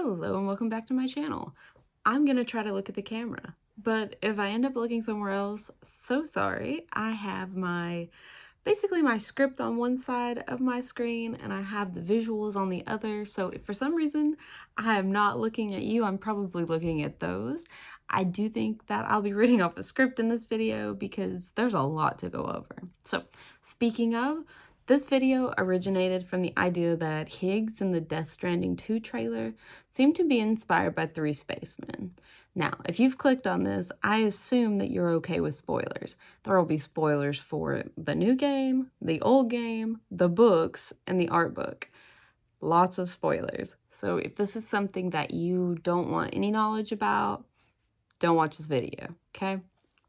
Hello and welcome back to my channel. I'm gonna try to look at the camera, but if I end up looking somewhere else, so sorry. I have basically my script on one side of my screen and I have the visuals on the other, so if for some reason I am not looking at you, I'm probably looking at those. I do think that I'll be reading off a script in this video because there's a lot to go over. So speaking of, this video originated from the idea that Higgs in the Death Stranding 2 trailer seemed to be inspired by three spacemen. Now, if you've clicked on this, I assume that you're okay with spoilers. There will be spoilers for the new game, the old game, the books, and the art book. Lots of spoilers. So if this is something that you don't want any knowledge about, don't watch this video, okay?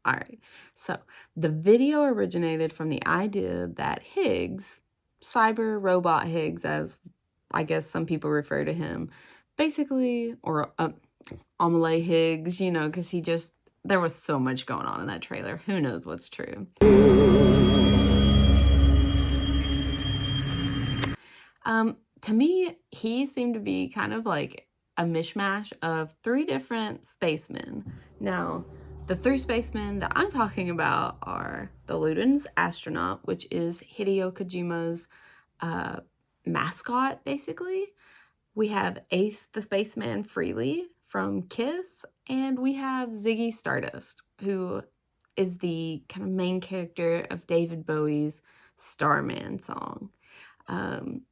All right, so the video originated from the idea that Higgs, cyber robot Higgs, as I guess some people refer to him, basically, or Amelie Higgs, you know, because there was so much going on in that trailer. Who knows what's true? To me, he seemed to be kind of like a mishmash of three different spacemen. Now, the three spacemen that I'm talking about are the LUDENS astronaut, which is Hideo Kojima's mascot, basically. We have Ace the Spaceman Freely from Kiss, and we have Ziggy Stardust, who is the kind of main character of David Bowie's Starman song.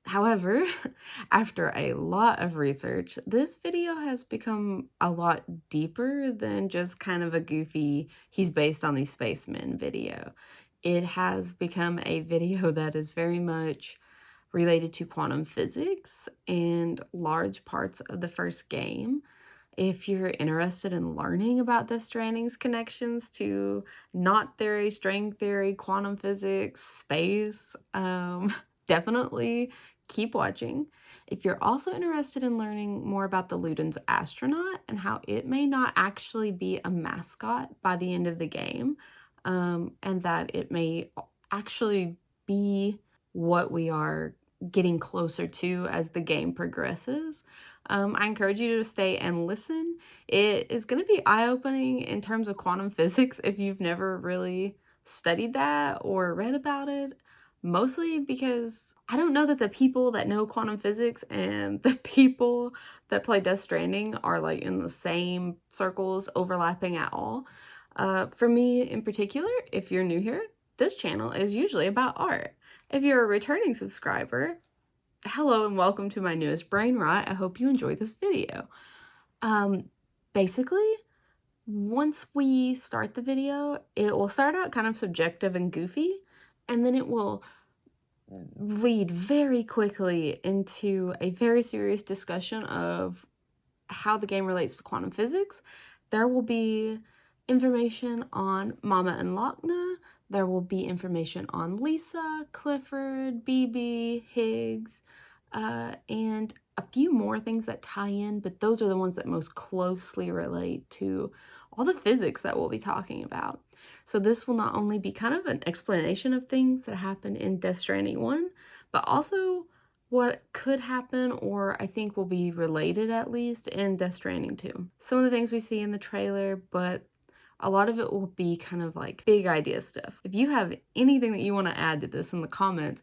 However, after a lot of research, this video has become a lot deeper than just kind of a goofy, he's based on these spacemen video. It has become a video that is very much related to quantum physics and large parts of the first game. If you're interested in learning about Death Stranding's connections to knot theory, string theory, quantum physics, space, definitely keep watching. If you're also interested in learning more about the LUDENS astronaut and how it may not actually be a mascot by the end of the game, and that it may actually be what we are getting closer to as the game progresses, I encourage you to stay and listen. It is going to be eye-opening in terms of quantum physics if you've never really studied that or read about it. Mostly because I don't know that the people that know quantum physics and the people that play Death Stranding are like in the same circles overlapping at all. For me in particular, if you're new here, this channel is usually about art. If you're a returning subscriber, hello and welcome to my newest brain rot. I hope you enjoy this video. Basically, once we start the video, it will start out kind of subjective and goofy, and then it will lead very quickly into a very serious discussion of how the game relates to quantum physics. There will be information on Mama and Lochna. There will be information on Lisa, Clifford, BB, Higgs, and a few more things that tie in, but those are the ones that most closely relate to all the physics that we'll be talking about. So this will not only be kind of an explanation of things that happened in Death Stranding 1, but also what could happen, or I think will be related at least, in Death Stranding 2. Some of the things we see in the trailer, but a lot of it will be kind of like big idea stuff. If you have anything that you want to add to this in the comments,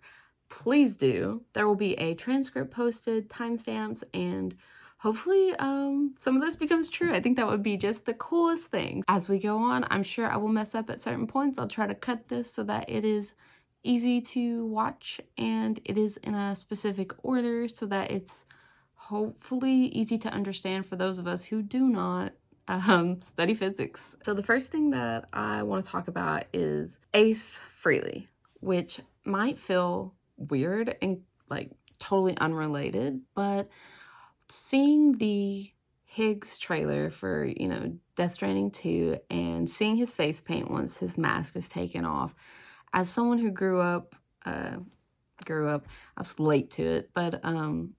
please do. There will be a transcript posted, timestamps, and hopefully some of this becomes true. I think that would be just the coolest thing. As we go on, I'm sure I will mess up at certain points. I'll try to cut this so that it is easy to watch and it is in a specific order so that it's hopefully easy to understand for those of us who do not study physics. So the first thing that I want to talk about is Ace Freely, which might feel weird and like totally unrelated, but seeing the Higgs trailer for, you know, Death Stranding 2 and seeing his face paint once his mask is taken off, as someone who grew up, I was late to it, but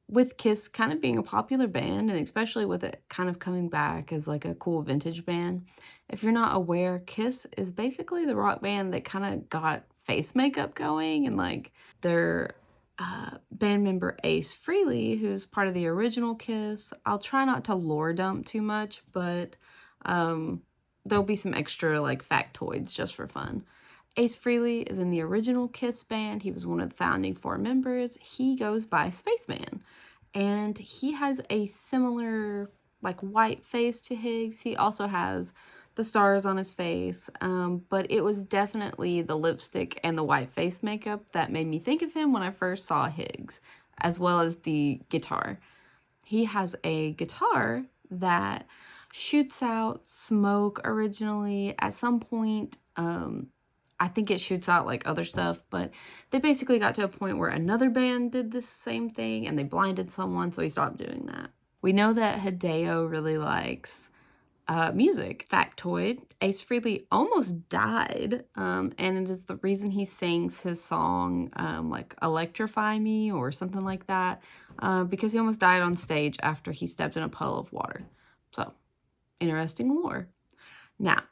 with Kiss kind of being a popular band, and especially with it kind of coming back as like a cool vintage band, if you're not aware, Kiss is basically the rock band that kind of got face makeup going, and like their band member Ace Frehley, who's part of the original Kiss. I'll try not to lore dump too much, but there'll be some extra like factoids just for fun. Ace Frehley is in the original Kiss band. He was one of the founding 4 members. He goes by Spaceman, and he has a similar like white face to Higgs. He also has the stars on his face, but it was definitely the lipstick and the white face makeup that made me think of him when I first saw Higgs, as well as the guitar. He has a guitar that shoots out smoke originally. At some point, I think it shoots out like other stuff, but they basically got to a point where another band did the same thing and they blinded someone, so he stopped doing that. We know that Hideo really likes music. Factoid, Ace Frehley almost died, and it is the reason he sings his song, like Electrify Me or something like that, because he almost died on stage after he stepped in a puddle of water. So, interesting lore. Now,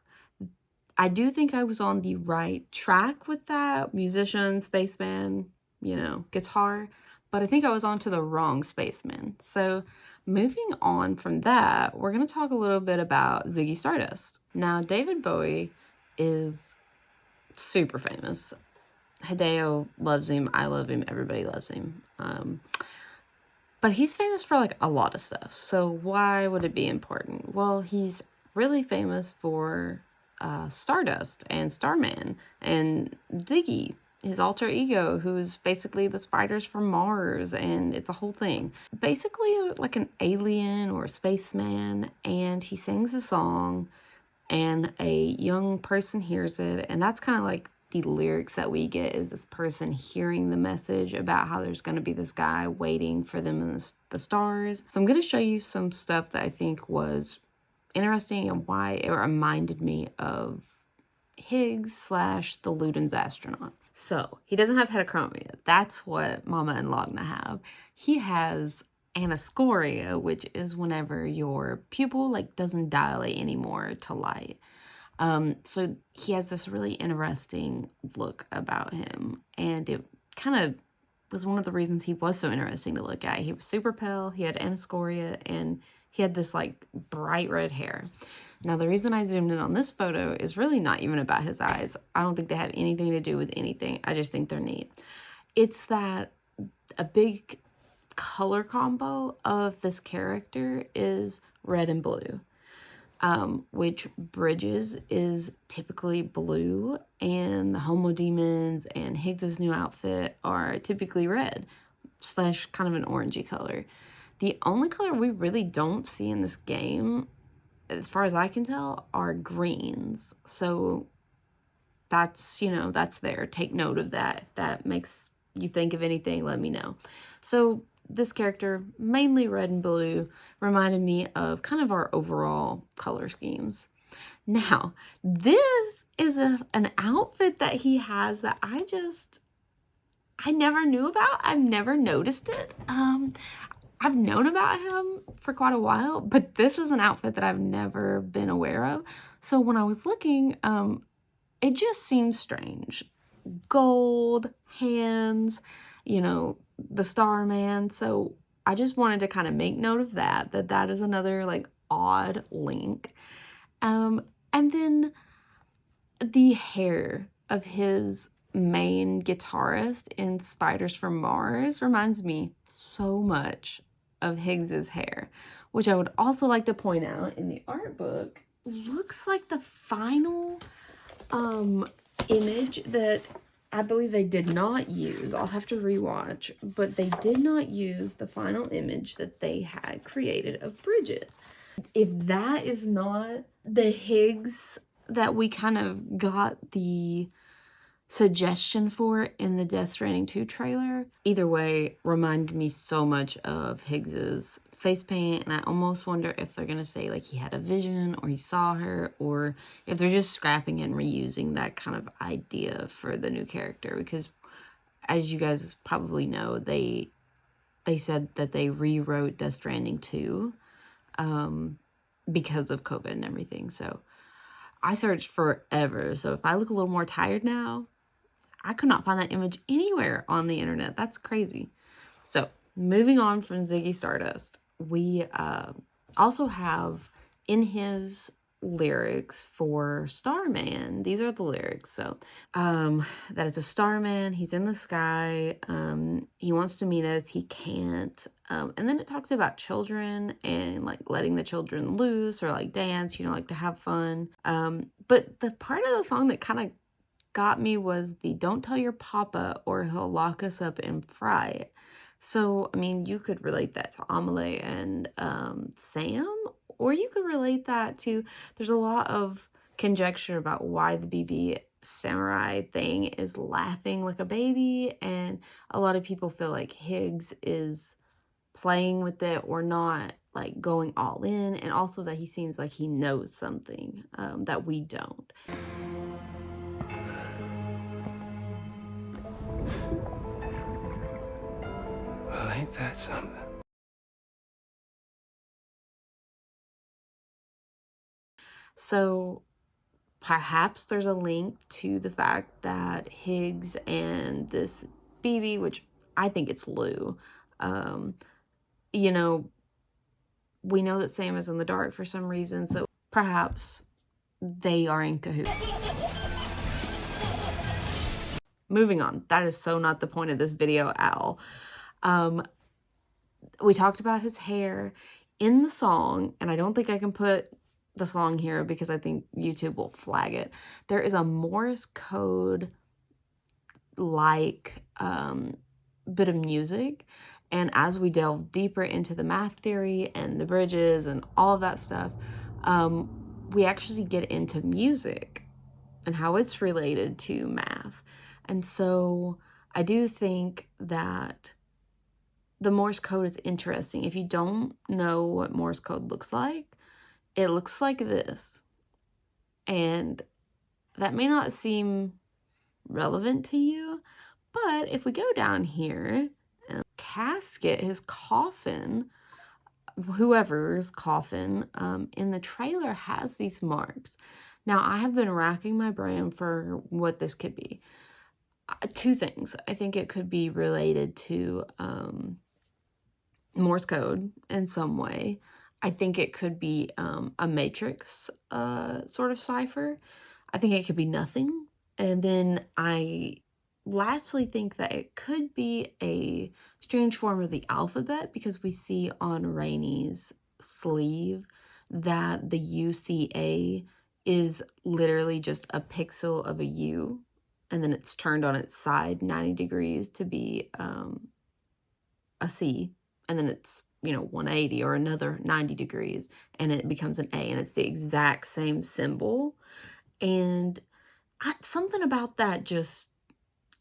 I do think I was on the right track with that. Musician, spaceman, you know, guitar, but I think I was onto the wrong spaceman. So moving on from that, we're going to talk a little bit about Ziggy Stardust. Now, David Bowie is super famous. Hideo loves him. I love him. Everybody loves him. But he's famous for like a lot of stuff. So why would it be important? Well, he's really famous for Stardust and Starman and Ziggy, his alter ego, who's basically the spiders from Mars, and it's a whole thing. Basically like an alien or a spaceman, and he sings a song and a young person hears it, and that's kind of like the lyrics that we get, is this person hearing the message about how there's going to be this guy waiting for them in the stars. So I'm going to show you some stuff that I think was interesting and why it reminded me of Higgs / the LUDENS astronaut. So he doesn't have heterochromia. That's what Mama and Logna have. He has anoscoria, which is whenever your pupil like doesn't dilate anymore to light. So he has this really interesting look about him, and it kind of was one of the reasons he was so interesting to look at. He was super pale, he had anoscoria, and he had this like bright red hair. Now, the reason I zoomed in on this photo is really not even about his eyes. I don't think they have anything to do with anything. I just think they're neat. It's that a big color combo of this character is red and blue, which Bridges is typically blue, and the Homo Demons and Higgs's new outfit are typically red / kind of an orangey color. The only color we really don't see in this game, as far as I can tell, are greens. So that's, you know, that's there. Take note of that. If that makes you think of anything, let me know. So this character, mainly red and blue, reminded me of kind of our overall color schemes. Now, this is an outfit that he has that I never knew about. I've never noticed it. I've known about him for quite a while, but this is an outfit that I've never been aware of. So when I was looking, it just seems strange. Gold, hands, you know, the Starman. So I just wanted to kind of make note of that is another like odd link. And then the hair of his main guitarist in Spiders from Mars reminds me so much of Higgs's hair, which I would also like to point out in the art book looks like the final image that I believe they did not use. I'll have to rewatch, but they did not use the final image that they had created of Bridget. If that is not the Higgs that we kind of got the suggestion for in the Death Stranding 2 trailer, either way, reminded me so much of Higgs's face paint, and I almost wonder if they're gonna say like he had a vision or he saw her, or if they're just scrapping and reusing that kind of idea for the new character, because as you guys probably know, they said that they rewrote Death Stranding 2 because of COVID and everything. So I searched forever, so if I look a little more tired now, I could not find that image anywhere on the internet. That's crazy. So moving on from Ziggy Stardust, we also have in his lyrics for Starman, these are the lyrics. So that it's a starman, he's in the sky, he wants to meet us, he can't. And then it talks about children and like letting the children loose or like dance, you know, like to have fun. But the part of the song that kind of got me was the "don't tell your papa or he'll lock us up and fry it." So, I mean, you could relate that to Amelie and Sam, or you could relate that to, there's a lot of conjecture about why the BB samurai thing is laughing like a baby, and a lot of people feel like Higgs is playing with it or not like going all in, and also that he seems like he knows something that we don't. Well, ain't that something? So perhaps there's a link to the fact that Higgs and this BB, which I think it's Lou, you know, we know that Sam is in the dark for some reason, so perhaps they are in cahoots. Moving on, that is so not the point of this video at all. We talked about his hair in the song, and I don't think I can put the song here because I think YouTube will flag it. There is a Morse code like bit of music, and as we delve deeper into the math theory and the bridges and all of that stuff, we actually get into music and how it's related to math. And so I do think that the Morse code is interesting. If you don't know what Morse code looks like, it looks like this. And that may not seem relevant to you, but if we go down here, and casket, his coffin, whoever's coffin, in the trailer has these marks. Now, I have been racking my brain for what this could be. Two things. I think it could be related to Morse code in some way. I think it could be a matrix sort of cipher. I think it could be nothing. And then I lastly think that it could be a strange form of the alphabet, because we see on Rainy's sleeve that the UCA is literally just a pixel of a U, and then it's turned on its side 90 degrees to be a C, and then it's, you know, 180 or another 90 degrees and it becomes an A, and it's the exact same symbol. And something about that, just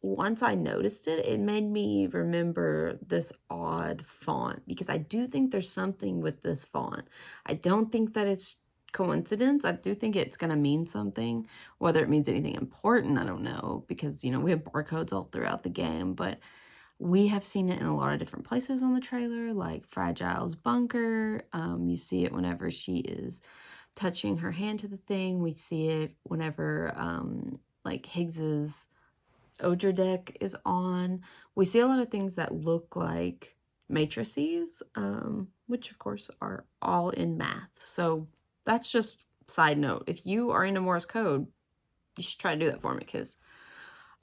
once I noticed it, it made me remember this odd font, because I do think there's something with this font. I don't think that it's coincidence. I do think it's going to mean something. Whether it means anything important, I don't know, because, you know, we have barcodes all throughout the game, but we have seen it in a lot of different places on the trailer, like Fragile's bunker. You see it whenever she is touching her hand to the thing. We see it whenever like Higgs's Odra deck is on. We see a lot of things that look like matrices, which of course are all in math. So that's just side note. If you are into Morse code, you should try to do that for me, because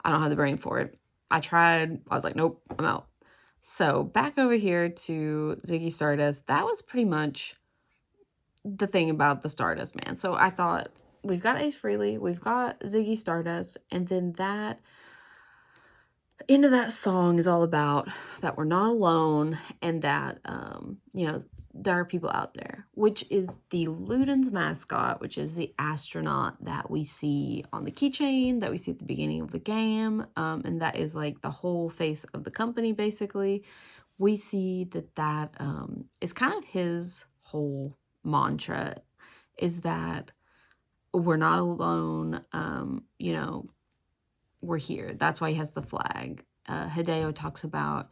I don't have the brain for it. I tried. I was like, nope, I'm out. So back over here to Ziggy Stardust. That was pretty much the thing about the Stardust Man. So I thought, we've got Ace Frehley, we've got Ziggy Stardust, and then that end of that song is all about that we're not alone, and that, you know, there are people out there, which is the LUDENS mascot, which is the astronaut that we see on the keychain, that we see at the beginning of the game, and that is like the whole face of the company, basically. We see that is kind of his whole mantra, is that we're not alone, you know, we're here. That's why he has the flag. Hideo talks about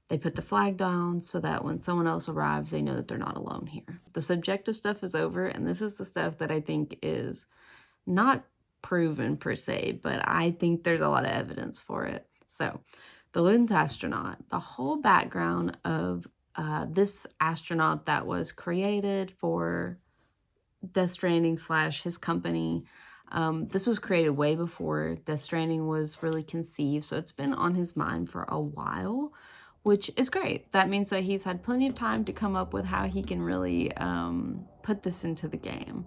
they put the flag down so that when someone else arrives, they know that they're not alone here. The subjective stuff is over, and this is the stuff that I think is not proven per se, but I think there's a lot of evidence for it. So the LUDENS astronaut, the whole background of this astronaut that was created for Death Stranding / his company. This was created way before Death Stranding was really conceived, so it's been on his mind for a while, which is great. That means that he's had plenty of time to come up with how he can really put this into the game.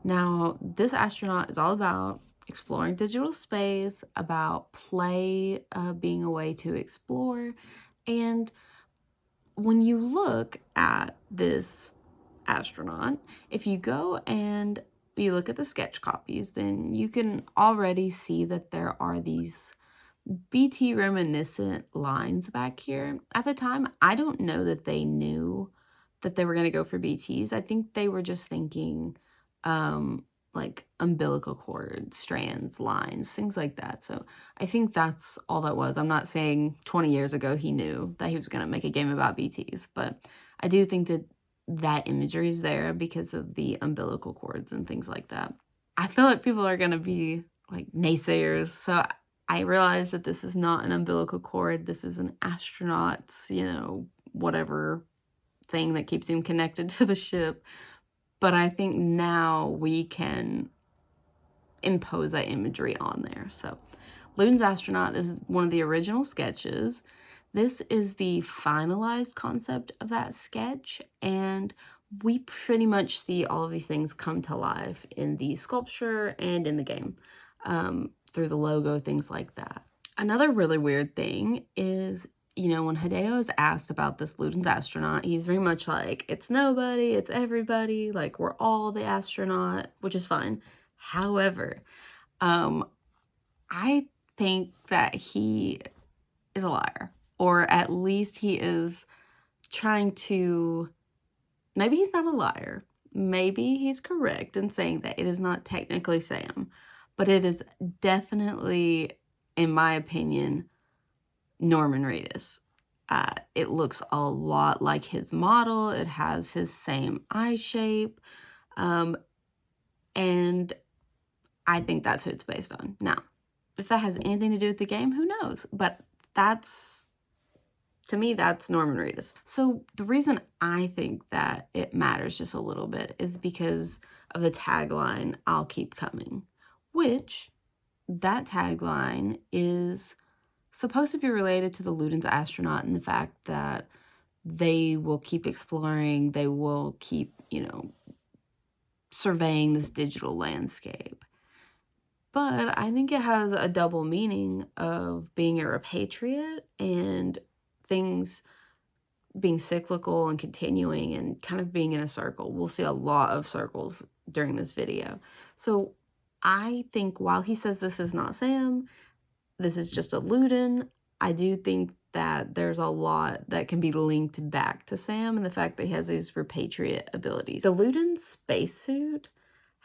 Now, this astronaut is all about exploring digital space, about play being a way to explore, and when you look at this astronaut, if you go and you look at the sketch copies, then you can already see that there are these BT reminiscent lines back here. At the time, I don't know that they knew that they were going to go for BTs. I think they were just thinking like umbilical cord, strands, lines, things like that. So I think that's all that was. I'm not saying 20 years ago he knew that he was going to make a game about BTs, but I do think that that imagery is there because of the umbilical cords and things like that. I feel like people are going to be like naysayers. So I realize that this is not an umbilical cord. This is an astronaut's, whatever thing that keeps him connected to the ship. But I think now we can impose that imagery on there. So LUDENS astronaut is one of the original sketches. This is the finalized concept of that sketch, and we pretty much see all of these things come to life in the sculpture and in the game through the logo, things like that. Another really weird thing is, when Hideo is asked about this LUDENS astronaut, he's very much like, it's nobody, it's everybody, like we're all the astronaut, which is fine. However, I think that he is a liar, or at least he is trying to, maybe he's not a liar. Maybe he's correct in saying that it is not technically Sam, but it is definitely, in my opinion, Norman Reedus. It looks a lot like his model. It has his same eye shape. And I think that's who it's based on. Now, if that has anything to do with the game, who knows? But to me, that's Norman Reedus. So the reason I think that it matters just a little bit is because of the tagline, "I'll keep coming," which that tagline is supposed to be related to the LUDENS astronaut and the fact that they will keep exploring, they will keep, surveying this digital landscape. But I think it has a double meaning of being a repatriate and things being cyclical and continuing and kind of being in a circle. We'll see a lot of circles during this video. So I think while he says this is not Sam, this is just a LUDEN, I do think that there's a lot that can be linked back to Sam and the fact that he has these repatriate abilities. The LUDEN spacesuit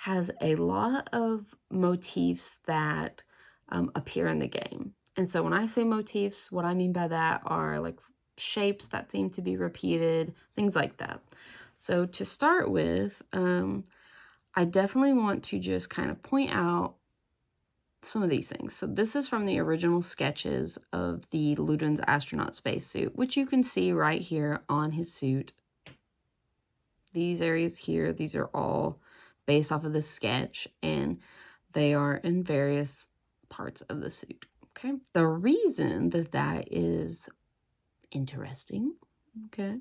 has a lot of motifs that appear in the game. And so when I say motifs, what I mean by that are like shapes that seem to be repeated, things like that. So to start with, I definitely want to just kind of point out some of these things. So this is from the original sketches of the LUDENS astronaut spacesuit, which you can see right here on his suit. These areas here, these are all based off of this sketch, and they are in various parts of the suit, okay? The reason that that is interesting, okay,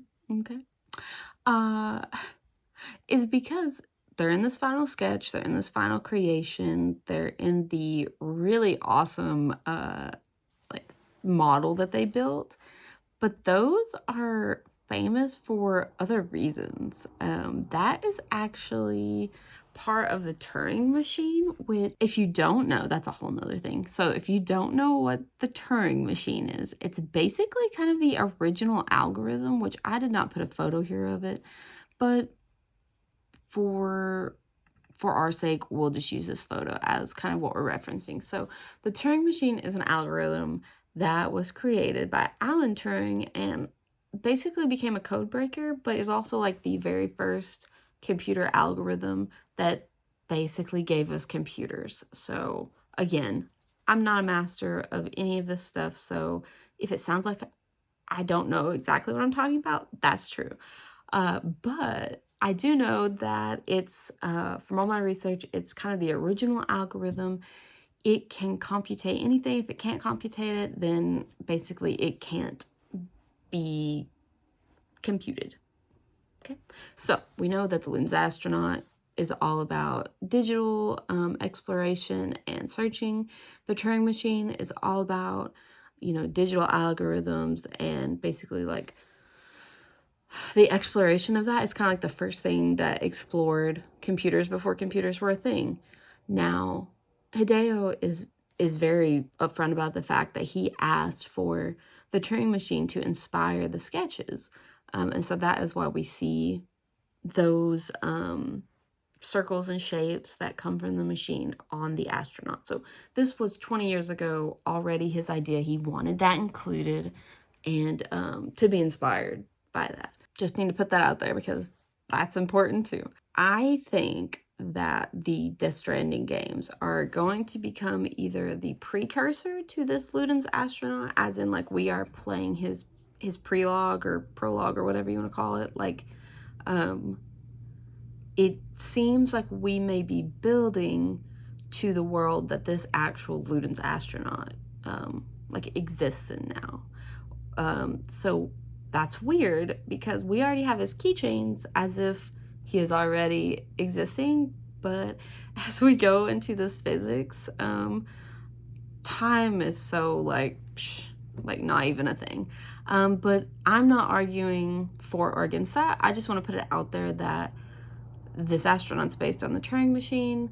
is because they're in this final sketch, they're in this final creation, they're in the really awesome like model that they built, but those are famous for other reasons. That is actually part of the Turing machine, which if you don't know, that's a whole nother thing. So if you don't know what the Turing machine is, it's basically kind of the original algorithm, which I did not put a photo here of it, but for our sake, we'll just use this photo as kind of what we're referencing. So the Turing machine is an algorithm that was created by Alan Turing and basically became a code breaker, but is also like the very first computer algorithm that basically gave us computers. So again, I'm not a master of any of this stuff, so if it sounds like I don't know exactly what I'm talking about, that's true. But I do know that it's, from all my research, it's kind of the original algorithm. It can computate anything. If it can't computate it, then basically it can't be computed. Okay, so we know that the LUDENS astronaut is all about digital exploration and searching. The Turing machine is all about, you know, digital algorithms and basically like the exploration of that is kind of like the first thing that explored computers before computers were a thing. Now, Hideo is very upfront about the fact that he asked for the Turing machine to inspire the sketches. And so that is why we see those circles and shapes that come from the machine on the astronaut. So this was 20 years ago already his idea. He wanted that included and to be inspired by that. Just need to put that out there because that's important too. I think that the Stranding games are going to become either the precursor to this LUDENS astronaut, as in like we are playing his prelogue or prologue or whatever you want to call it. Like it seems like we may be building to the world that this actual LUDENS astronaut like exists in now. So that's weird because we already have his keychains as if he is already existing, but as we go into this physics, time is so like not even a thing. But I'm not arguing for or against that. I just want to put it out there that this astronaut's based on the Turing machine.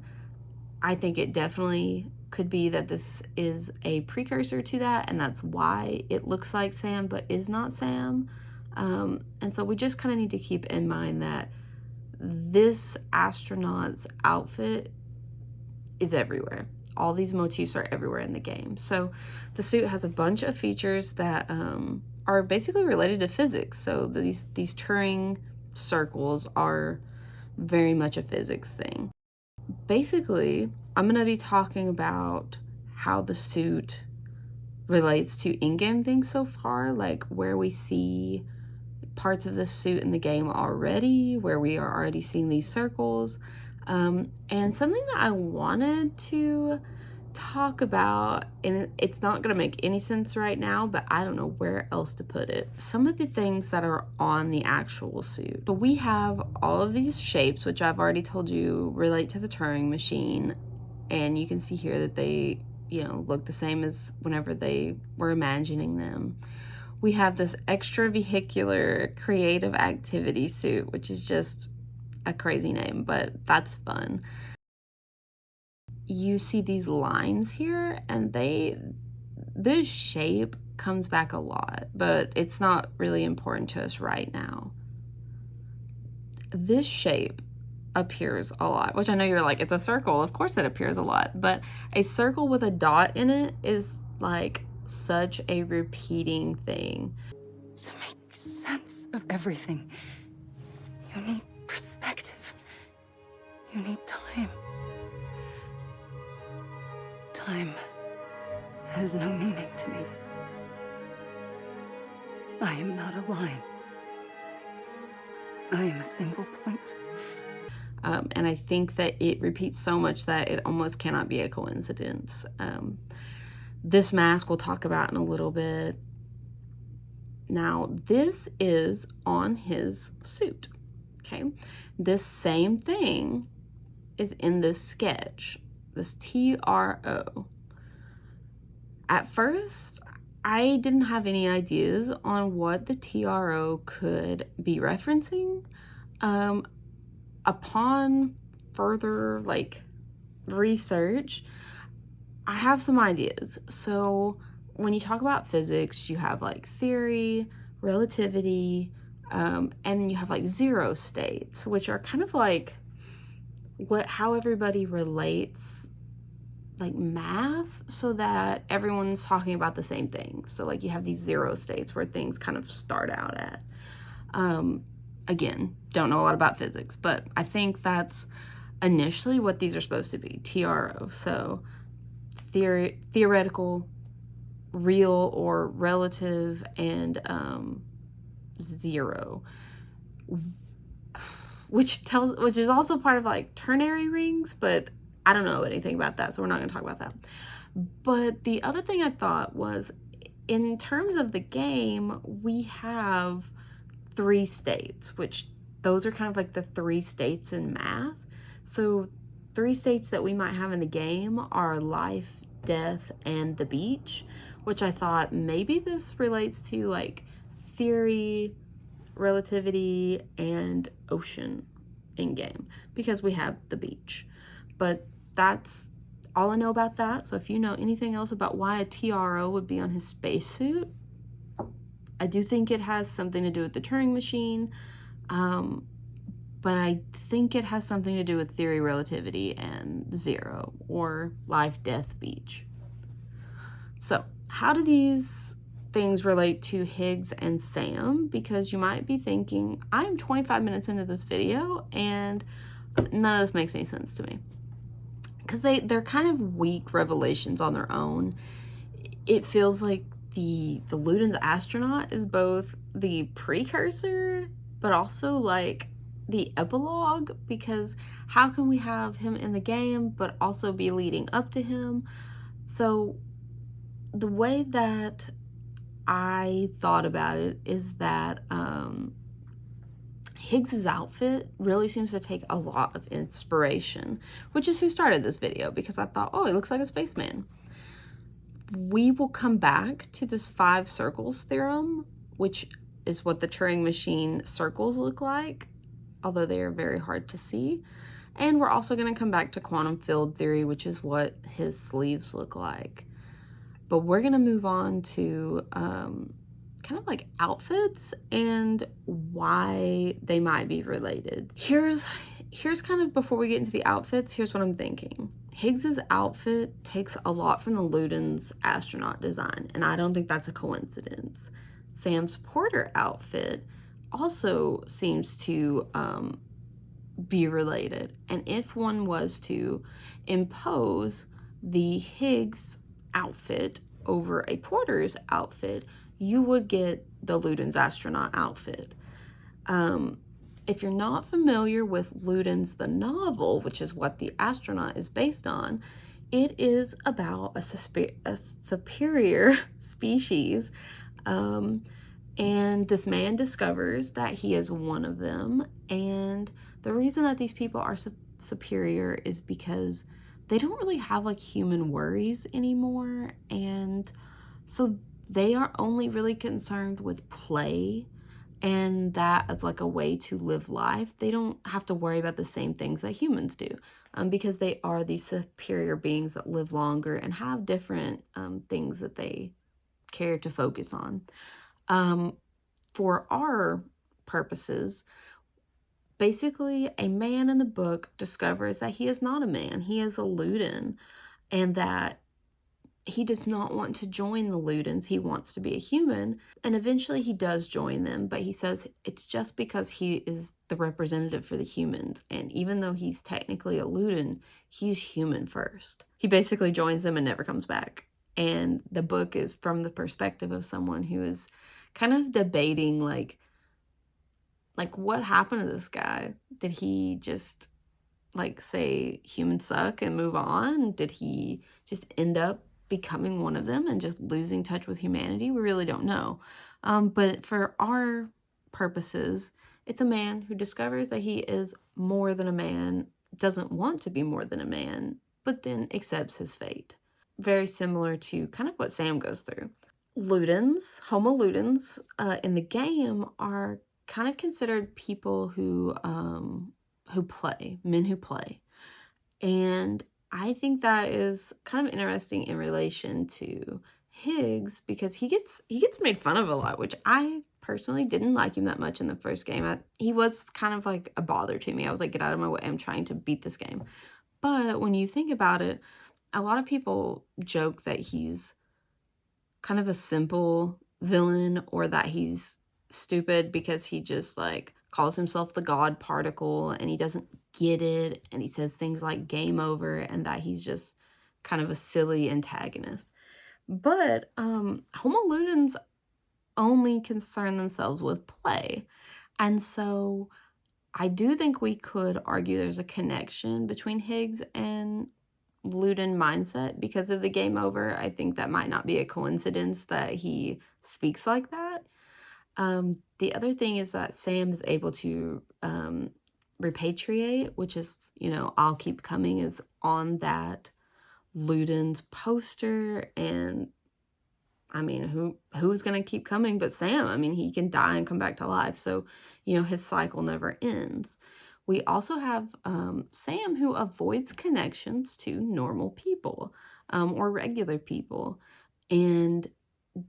I think it definitely could be that this is a precursor to that, and that's why it looks like Sam but is not Sam. And so we just kind of need to keep in mind that this astronaut's outfit is everywhere. All these motifs are everywhere in the game. So the suit has a bunch of features that are basically related to physics. So these Turing circles are very much a physics thing. Basically, I'm going to be talking about how the suit relates to in-game things so far, like where we see parts of the suit in the game already, where we are already seeing these circles, and something that I wanted to talk about, and it's not going to make any sense right now, but I don't know where else to put it. Some of the things that are on the actual suit. So we have all of these shapes, which I've already told you relate to the Turing machine, and you can see here that they, you know, look the same as whenever they were imagining them. We have this extravehicular creative activity suit, which is just a crazy name, but that's fun. You see these lines here, and this shape comes back a lot, but it's not really important to us right now. This shape appears a lot, which I know you're like, it's a circle. Of course it appears a lot, but a circle with a dot in it is like such a repeating thing. To make sense of everything, you need perspective. You need time. Time has no meaning to me. I am not a line. I am a single point. And I think that it repeats so much that it almost cannot be a coincidence. This mask we'll talk about in a little bit. Now, this is on his suit, okay? This same thing is in this sketch, this TRO. At first, I didn't have any ideas on what the TRO could be referencing. Upon further, like, research, I have some ideas. So when you talk about physics, you have like theory, relativity, and you have like zero states, which are kind of like how everybody relates like math so that everyone's talking about the same thing. So like you have these zero states where things kind of start out at. Again, don't know a lot about physics, but I think that's initially what these are supposed to be, TRO. So theoretical, real or relative, and zero, which is also part of like ternary rings, but I don't know anything about that, so we're not going to talk about that. But the other thing I thought was, in terms of the game, we have 3 states, which those are kind of like the 3 states in math. So 3 states that we might have in the game are life, death, and the beach, which I thought maybe this relates to like theory, relativity, and ocean in game, because we have the beach. But that's all I know about that. So if you know anything else about why a TRO would be on his spacesuit, I do think it has something to do with the Turing machine, but I think it has something to do with theory, relativity, and zero, or life, death, beach. So how do these things relate to Higgs and Sam? Because you might be thinking, I'm 25 minutes into this video and none of this makes any sense to me. Because they're kind of weak revelations on their own. It feels like the LUDENS astronaut is both the precursor, but also like the epilogue, because how can we have him in the game but also be leading up to him? So the way that I thought about it is that Higgs's outfit really seems to take a lot of inspiration, which is who started this video, because I thought, oh, he looks like a spaceman. We will come back to this 5 circles theorem, which is what the Turing machine circles look like, although they are very hard to see. And we're also going to come back to quantum field theory, which is what his sleeves look like. But we're going to move on to kind of like outfits and why they might be related. Here's kind of, before we get into the outfits, here's what I'm thinking. Higgs's outfit takes a lot from the LUDENS astronaut design, and I don't think that's a coincidence. Sam's Porter outfit also seems to be related, and if one was to impose the Higgs outfit over a Porter's outfit, you would get the LUDENS astronaut outfit. If you're not familiar with LUDENS the novel, which is what the astronaut is based on, it is about a superior species, and this man discovers that he is one of them, and the reason that these people are superior is because they don't really have like human worries anymore, and so they are only really concerned with play, and that as like a way to live life. They don't have to worry about the same things that humans do, because they are these superior beings that live longer and have different things that they care to focus on. For our purposes, basically a man in the book discovers that he is not a man, he is a LUDEN, and that he does not want to join the LUDENS, he wants to be a human, and eventually he does join them, but he says it's just because he is the representative for the humans, and even though he's technically a LUDEN, he's human first. He basically joins them and never comes back, and the book is from the perspective of someone who is kind of debating like what happened to this guy? Did he just like say humans suck and move on? Did he just end up becoming one of them and just losing touch with humanity? We really don't know. But for our purposes, it's a man who discovers that he is more than a man, doesn't want to be more than a man, but then accepts his fate. Very similar to kind of what Sam goes through. LUDENS, Homo LUDENS, in the game are kind of considered people who play, men who play. And I think that is kind of interesting in relation to Higgs, because he gets made fun of a lot, which I personally didn't like him that much in the first game. He was kind of like a bother to me. I was like, get out of my way, I'm trying to beat this game. But when you think about it, a lot of people joke that he's kind of a simple villain, or that he's stupid because he just like calls himself the God particle and he doesn't get it, and he says things like game over, and that he's just kind of a silly antagonist. But Homo Ludens only concern themselves with play. And so I do think we could argue there's a connection between Higgs and Luden mindset because of the game over. I think that might not be a coincidence that he speaks like that. The other thing is that Sam is able to repatriate, which is, you know, I'll keep coming is on that Luden's poster. And I mean, who's going to keep coming but Sam? I mean, he can die and come back to life. So, you know, his cycle never ends. We also have Sam, who avoids connections to normal people or regular people. And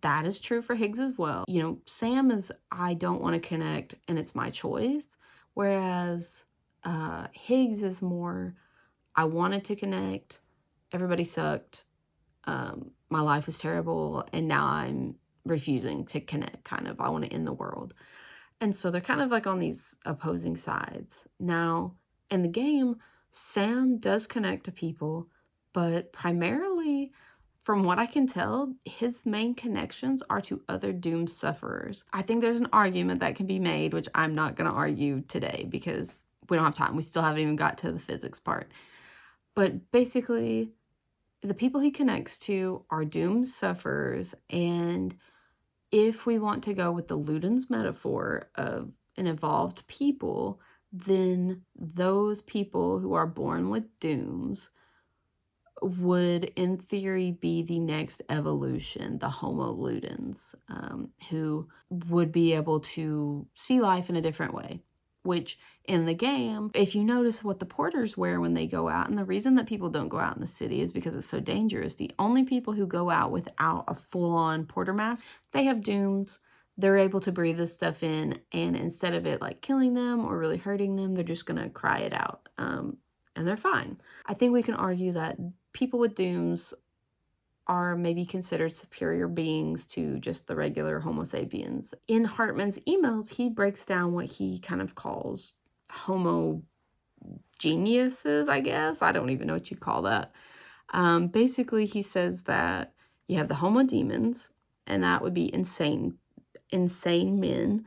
that is true for Higgs as well. You know, Sam is, I don't want to connect and it's my choice. Whereas Higgs is more, I wanted to connect, everybody sucked, my life was terrible, and now I'm refusing to connect, kind of. I want to end the world. And so they're kind of like on these opposing sides. Now, in the game, Sam does connect to people, but primarily, from what I can tell, his main connections are to other doomed sufferers. I think there's an argument that can be made, which I'm not going to argue today because we don't have time. We still haven't even got to the physics part. But basically, the people he connects to are doomed sufferers, and if we want to go with the Ludens metaphor of an evolved people, then those people who are born with dooms would, in theory, be the next evolution, the Homo Ludens, who would be able to see life in a different way. Which, in the game, if you notice what the porters wear when they go out, and the reason that people don't go out in the city is because it's so dangerous. The only people who go out without a full-on porter mask, they have dooms. They're able to breathe this stuff in, and instead of it like killing them or really hurting them, they're just gonna cry it out, and they're fine. I think we can argue that people with dooms are maybe considered superior beings to just the regular Homo sapiens. In Hartman's emails, he breaks down what he kind of calls Homo geniuses, I guess. I don't even know what you call that. Basically, he says that you have the Homo demons, and that would be insane men.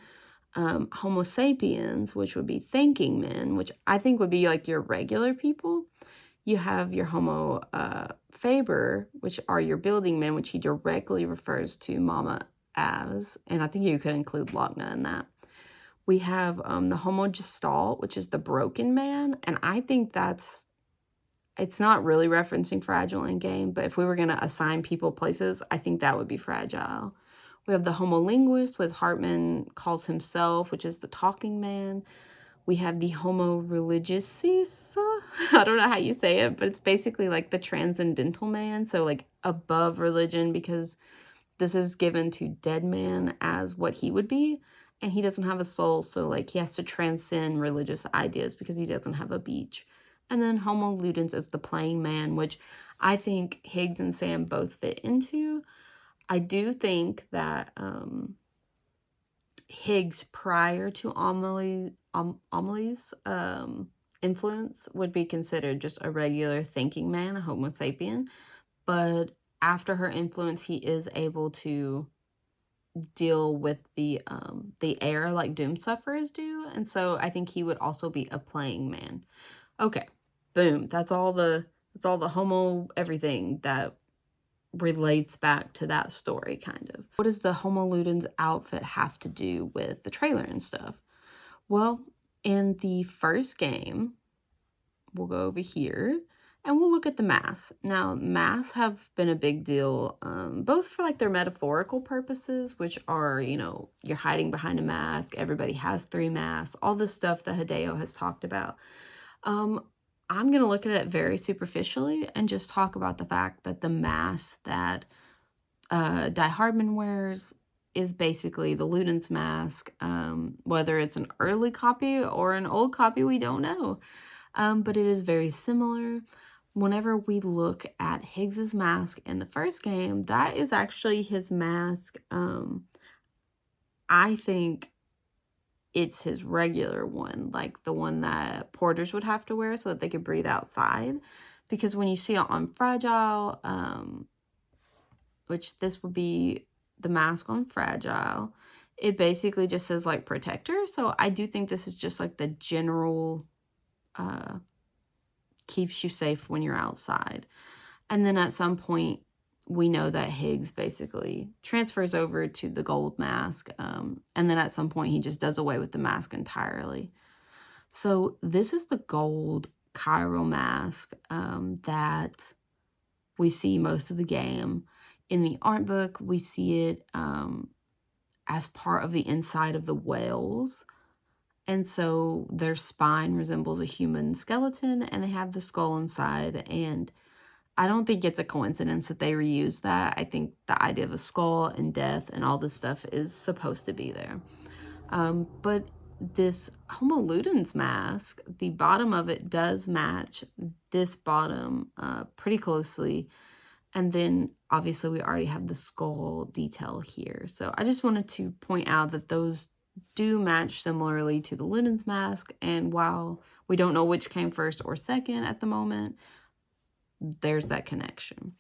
Homo sapiens, which would be thinking men, which I think would be like your regular people. You have your Homo faber, which are your building men, which he directly refers to Mama as, and I think you could include Lochna in that. We have the Homo gestalt, which is the broken man, and I think it's not really referencing fragile in game, but if we were going to assign people places, I think that would be fragile. We have the Homo linguist, which Hartman calls himself, which is the talking man. We have the Homo religiosus. I don't know how you say it, but it's basically like the transcendental man. So like above religion, because this is given to dead man as what he would be. And he doesn't have a soul. So like he has to transcend religious ideas because he doesn't have a beach. And then Homo ludens is the playing man, which I think Higgs and Sam both fit into. I do think that Higgs prior to Amelie's influence would be considered just a regular thinking man, a Homo sapien. But after her influence, he is able to deal with the air like doom sufferers do. And so I think he would also be a playing man. Okay, boom. That's all the Homo everything that relates back to that story, kind of. What does the Homo Ludens outfit have to do with the trailer and stuff? Well, in the first game, we'll go over here and we'll look at the masks. Now, masks have been a big deal, both for like their metaphorical purposes, which are, you know, you're hiding behind a mask, everybody has 3 masks, all this stuff that Hideo has talked about. I'm going to look at it very superficially and just talk about the fact that the mask that Die Hardman wears is basically the Ludens mask. Whether it's an early copy or an old copy, we don't know. But it is very similar. Whenever we look at Higgs's mask in the first game, that is actually his mask. I think it's his regular one, like the one that porters would have to wear so that they could breathe outside. Because when you see it on Fragile, which this would be the mask on Fragile, it basically just says like protector. So I do think this is just like the general keeps you safe when you're outside. And then at some point, we know that Higgs basically transfers over to the gold mask. And then at some point, he just does away with the mask entirely. So this is the gold chiral mask that we see most of the game. In the art book, we see it as part of the inside of the whales. And so their spine resembles a human skeleton, and they have the skull inside. And I don't think it's a coincidence that they reuse that. I think the idea of a skull and death and all this stuff is supposed to be there. But this Homo ludens mask, the bottom of it does match this bottom pretty closely. And then obviously we already have the skull detail here. So I just wanted to point out that those do match similarly to the Ludens mask. And while we don't know which came first or second at the moment, there's that connection.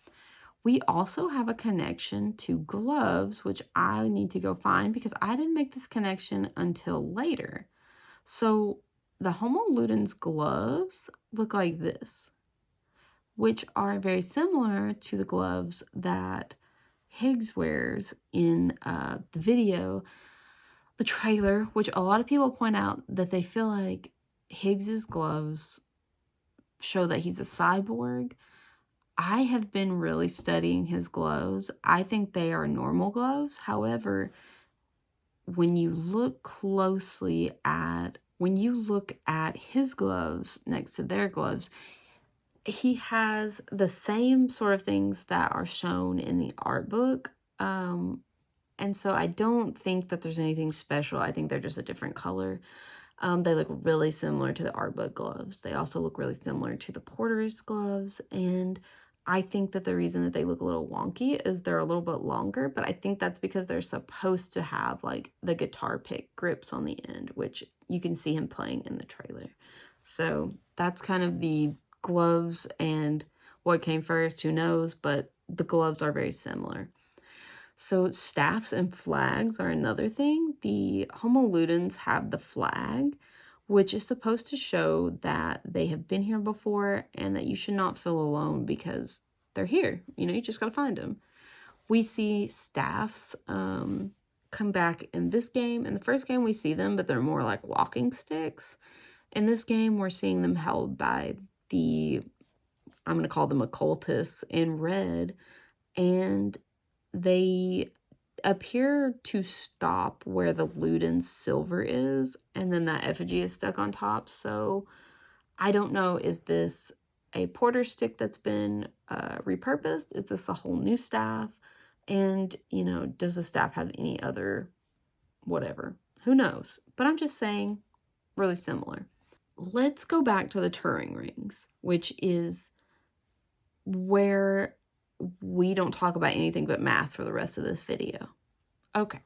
We also have a connection to gloves, which I need to go find because I didn't make this connection until later. So the Homo ludens gloves look like this, which are very similar to the gloves that Higgs wears in the video, the trailer, which a lot of people point out that they feel like Higgs's gloves show that he's a cyborg. I have been really studying his gloves. I think they are normal gloves. However, when you look closely at, his gloves next to their gloves, he has the same sort of things that are shown in the art book. And so I don't think that there's anything special. I think they're just a different color. They look really similar to the art book gloves. They also look really similar to the porter's gloves. And I think that the reason that they look a little wonky is they're a little bit longer, but I think that's because they're supposed to have like the guitar pick grips on the end, which you can see him playing in the trailer. So that's kind of the gloves, and what came first, who knows, but the gloves are very similar. So staffs and flags are another thing. The Homo ludens have the flag, which is supposed to show that they have been here before and that you should not feel alone because they're here. You know, you just got to find them. We see staffs come back in this game. In the first game, we see them, but they're more like walking sticks. In this game, we're seeing them held by the, I'm going to call them occultists in red, and they appear to stop where the Ludens silver is, and then that effigy is stuck on top. So I don't know, is this a porter stick that's been repurposed? Is this a whole new staff? And, you know, does the staff have any other whatever? Who knows? But I'm just saying, really similar. Let's go back to the Turing rings, which is where we don't talk about anything but math for the rest of this video. Okay,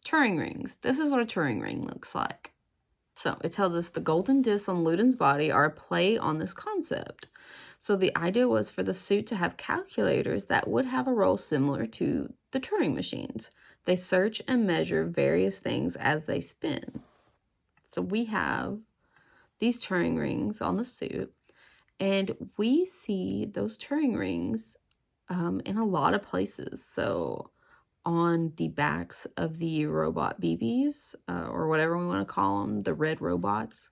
Turing rings. This is what a Turing ring looks like. So it tells us the golden discs on Luden's body are a play on this concept. So the idea was for the suit to have calculators that would have a role similar to the Turing machines. They search and measure various things as they spin. So we have these Turing rings on the suit, and we see those Turing rings in a lot of places. So on the backs of the robot BBs, or whatever we want to call them, the red robots,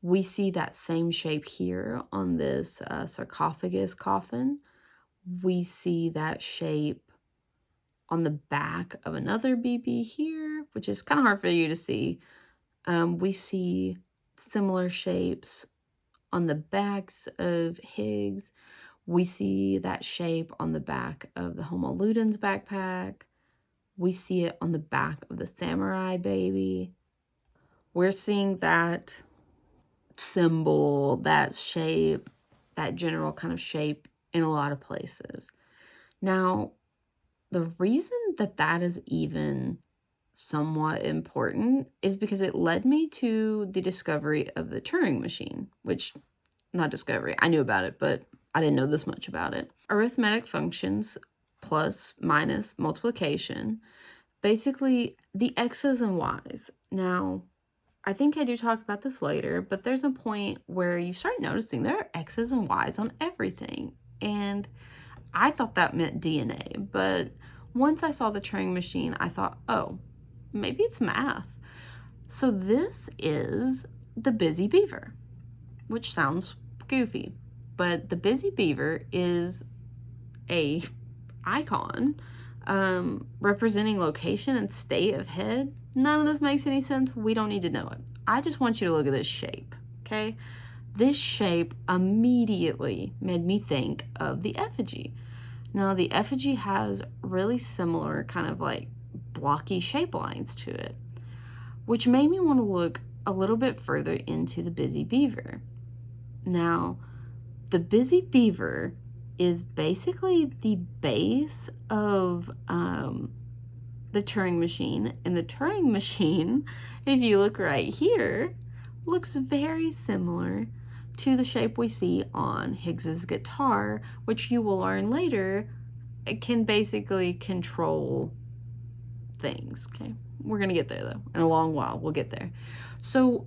we see that same shape here on this sarcophagus coffin. We see that shape on the back of another BB here, which is kind of hard for you to see. We see similar shapes on the backs of Higgs. We see that shape on the back of the Homo ludens backpack. We see it on the back of the samurai baby. We're seeing that symbol, that shape, that general kind of shape in a lot of places. Now, the reason that that is even somewhat important is because it led me to the discovery of the Turing machine, which, not discovery, I knew about it, but I didn't know this much about it. Arithmetic functions, plus, minus, multiplication, basically the x's and y's. Now, I think I do talk about this later, but there's a point where you start noticing there are x's and y's on everything. And I thought that meant DNA, but once I saw the Turing machine, I thought, oh, maybe it's math. So this is the Busy Beaver, which sounds goofy, but the Busy Beaver is a icon representing location and state of head. None of this makes any sense. We don't need to know it. I just want you to look at this shape, okay? This shape immediately made me think of the effigy. Now, the effigy has really similar kind of like blocky shape lines to it, which made me want to look a little bit further into the Busy Beaver. Now, the Busy Beaver is basically the base of the Turing machine, and the Turing machine, if you look right here, looks very similar to the shape we see on Higgs's guitar, which you will learn later can basically control things, okay? We're gonna get there though. In a long while, we'll get there. So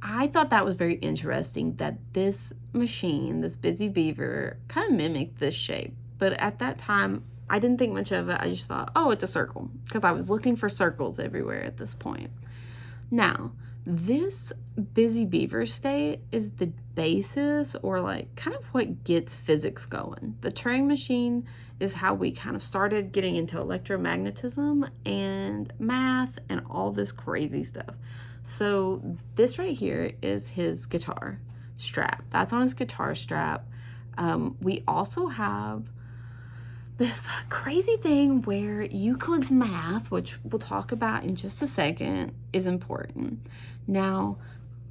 I thought that was very interesting that this machine, this Busy Beaver, kind of mimicked this shape. But at that time, I didn't think much of it. I just thought, oh, it's a circle, because I was looking for circles everywhere at this point. Now, this Busy Beaver state is the basis, or like kind of what gets physics going. The Turing machine is how we kind of started getting into electromagnetism and math and all this crazy stuff. So this right here is his guitar strap. That's on his guitar strap. We also have this crazy thing where Euclid's math, which we'll talk about in just a second, is important. Now,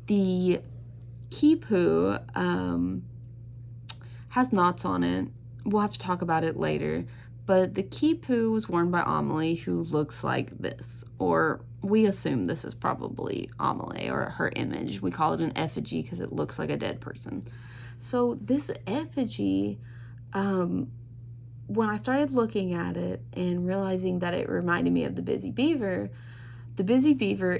the quipu has knots on it. We'll have to talk about it later. But the quipu was worn by Amelie, who looks like this. Or we assume this is probably Amelie, or her image. We call it an effigy because it looks like a dead person. So this effigy, when I started looking at it and realizing that it reminded me of the Busy Beaver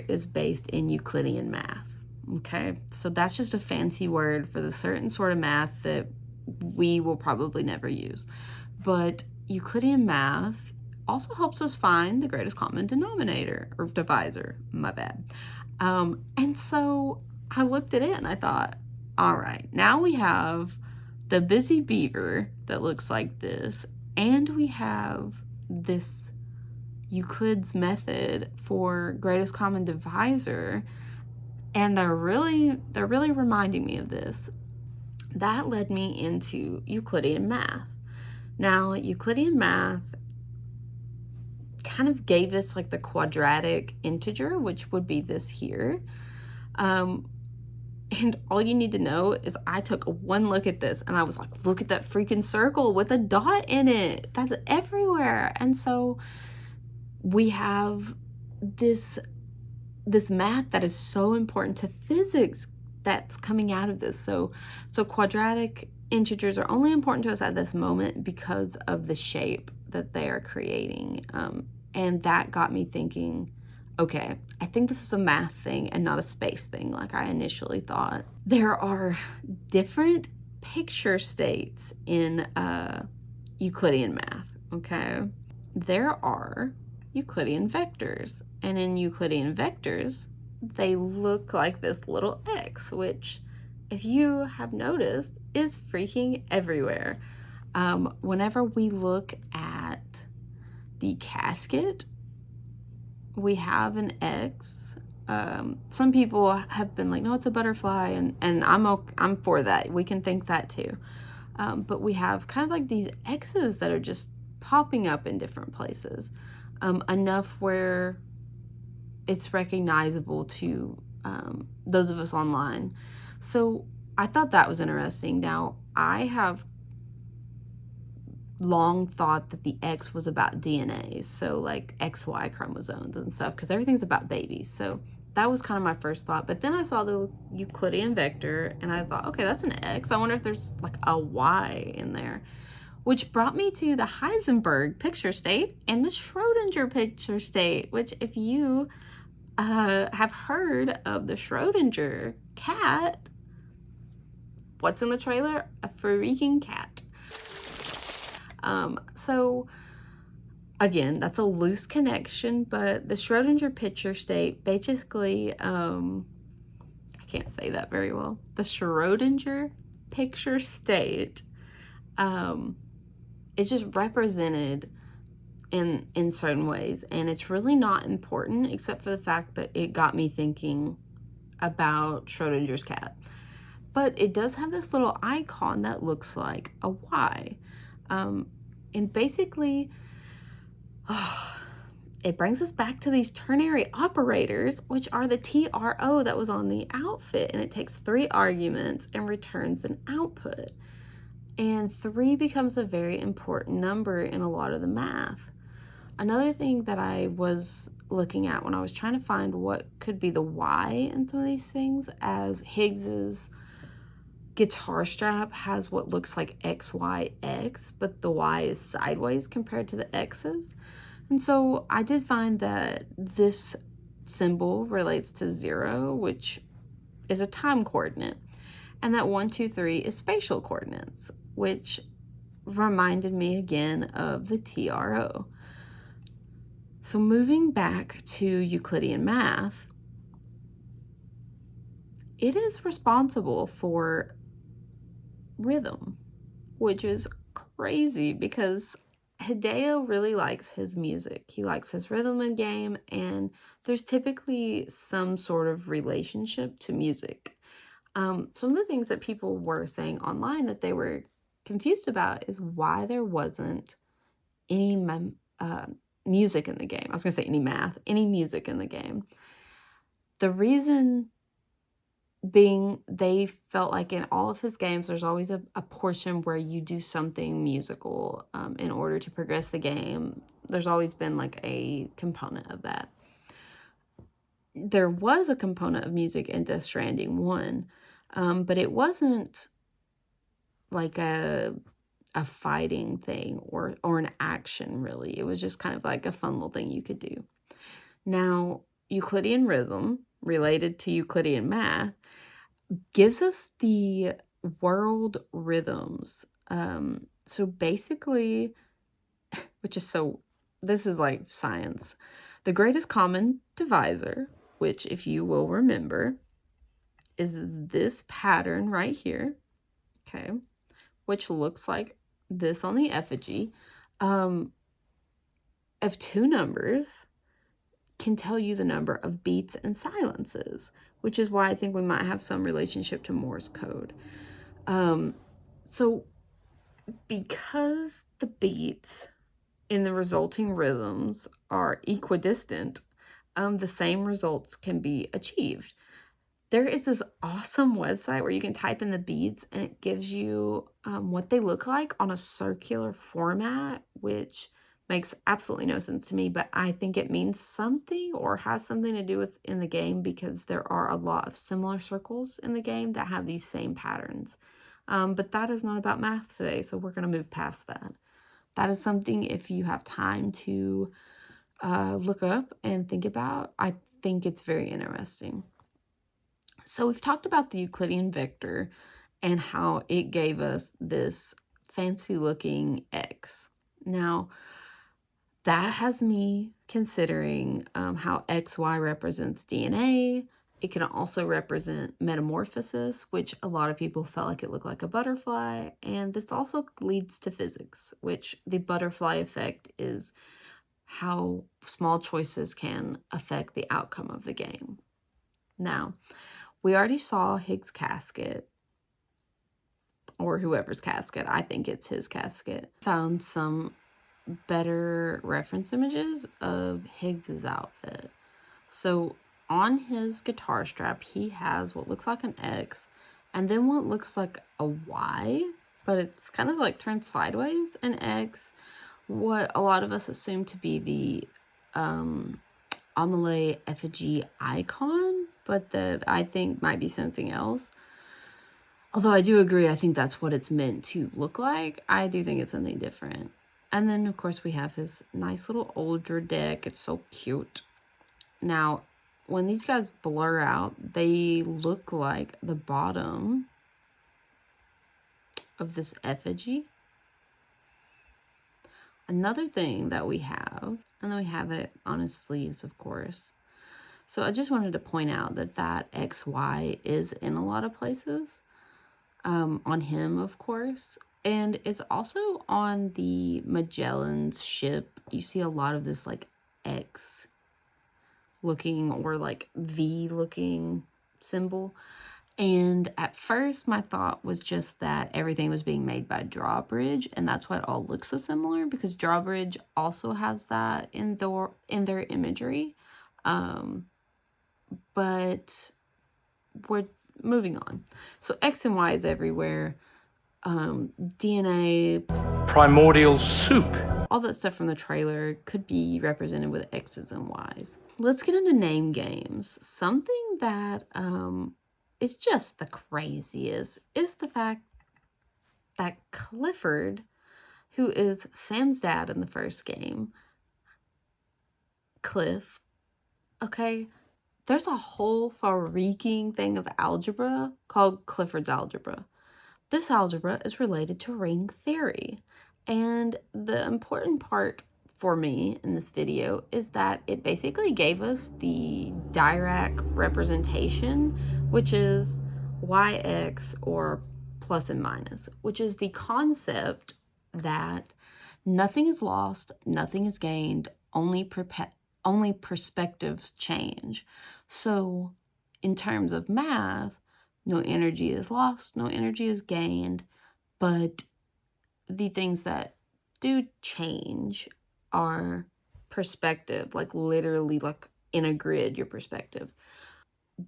is based in Euclidean math, okay? So that's just a fancy word for the certain sort of math that we will probably never use. But Euclidean math also helps us find the greatest common denominator, or divisor, my bad. And so I looked at it and I thought, all right, now we have the Busy Beaver that looks like this, and we have this Euclid's method for greatest common divisor, and they're really reminding me of this. That led me into Euclidean math. Now, Euclidean math kind of gave us like the quadratic integer, which would be this here. And all you need to know is I took one look at this and I was like, look at that freaking circle with a dot in it. That's everywhere. And so we have this math that is so important to physics that's coming out of this. So quadratic integers are only important to us at this moment because of the shape that they are creating. And that got me thinking, okay, I think this is a math thing and not a space thing like I initially thought. There are different picture states in Euclidean math, okay? There are Euclidean vectors, and in Euclidean vectors, they look like this little X, which, if you have noticed, is freaking everywhere. Whenever we look at the casket, we have an X. Some people have been like, no, it's a butterfly, and I'm for that. We can think that too. But we have kind of like these X's that are just popping up in different places, enough where it's recognizable to those of us online. So I thought that was interesting. Now, I have long thought that the X was about DNA, so like XY chromosomes and stuff, because everything's about babies. So that was kind of my first thought. But then I saw the Euclidean vector and I thought, okay, that's an X. I wonder if there's like a Y in there, which brought me to the Heisenberg picture state and the Schrodinger picture state, which if you have heard of the Schrodinger cat, what's in the trailer? A freaking cat. So again, that's a loose connection, but the Schrodinger picture state basically, I can't say that very well. The Schrodinger picture state is just represented in certain ways, and it's really not important except for the fact that it got me thinking about Schrodinger's cat. But it does have this little icon that looks like a Y. And basically, it brings us back to these ternary operators, which are the TRO that was on the outfit, and it takes 3 arguments and returns an output. And 3 becomes a very important number in a lot of the math. Another thing that I was looking at when I was trying to find what could be the Y in some of these things, as Higgs's guitar strap has what looks like XYX, but the Y is sideways compared to the X's. And so I did find that this symbol relates to 0, which is a time coordinate, and that 1, 2, 3 is spatial coordinates, which reminded me again of the TRO. So moving back to Euclidean math, it is responsible for rhythm, which is crazy because Hideo really likes his music. He likes his rhythm in game, and there's typically some sort of relationship to music. Some of the things that people were saying online that they were confused about is why there wasn't any music in the game. I was gonna say any math, any music in the game. The reason being they felt like in all of his games, there's always a portion where you do something musical in order to progress the game. There's always been like a component of that. There was a component of music in Death Stranding 1, but it wasn't like a fighting thing or an action, really. It was just kind of like a fun little thing you could do. Now, Euclidean rhythm, related to Euclidean math, gives us the world rhythms. So basically, this is like science. The greatest common divisor, which if you will remember, is this pattern right here, okay, which looks like this on the effigy, of 2 numbers can tell you the number of beats and silences, which is why I think we might have some relationship to Morse code. So because the beats in the resulting rhythms are equidistant, the same results can be achieved. There is this awesome website where you can type in the beats and it gives you what they look like on a circular format, which makes absolutely no sense to me, but I think it means something or has something to do with in the game because there are a lot of similar circles in the game that have these same patterns. But that is not about math today, so we're going to move past that. That is something if you have time to look up and think about. I think it's very interesting. So we've talked about the Euclidean vector and how it gave us this fancy looking X. Now, that has me considering how XY represents DNA. It can also represent metamorphosis, which a lot of people felt like it looked like a butterfly. And this also leads to physics, which the butterfly effect is how small choices can affect the outcome of the game. Now, we already saw Higgs' casket, or whoever's casket. I think it's his casket. Found some better reference images of Higgs's outfit. So on his guitar strap, he has what looks like an X and then what looks like a Y. but it's kind of like turned sideways, and X, what a lot of us assume to be the Amelie effigy icon, but that I think might be something else. Although I do agree, I think that's what it's meant to look like. I do think it's something different. And then, of course, we have his nice little Ultra deck. It's so cute. Now, when these guys blur out, they look like the bottom of this effigy. Another thing that we have, and then we have it on his sleeves, of course. So I just wanted to point out that that XY is in a lot of places. On him, of course, and it's also on the Magellan's ship. You see a lot of this like X looking or like V looking symbol. And at first my thought was just that everything was being made by Drawbridge, and that's why it all looks so similar, because Drawbridge also has that in their imagery. But we're moving on. So X and Y is everywhere. DNA, Primordial soup. all that stuff from the trailer could be represented with X's and Y's. Let's get into name games. Something that is just the craziest is the fact that Clifford, who is Sam's dad in the first game, Cliff, okay, there's a whole freaking thing of algebra called Clifford's algebra. This algebra is related to ring theory. And the important part for me in this video is that it basically gave us the Dirac representation, which is yx or plus and minus, which is the concept that nothing is lost, nothing is gained, only perspectives change. So in terms of math, no energy is lost, no energy is gained, but the things that do change are perspective, like literally like in a grid, your perspective.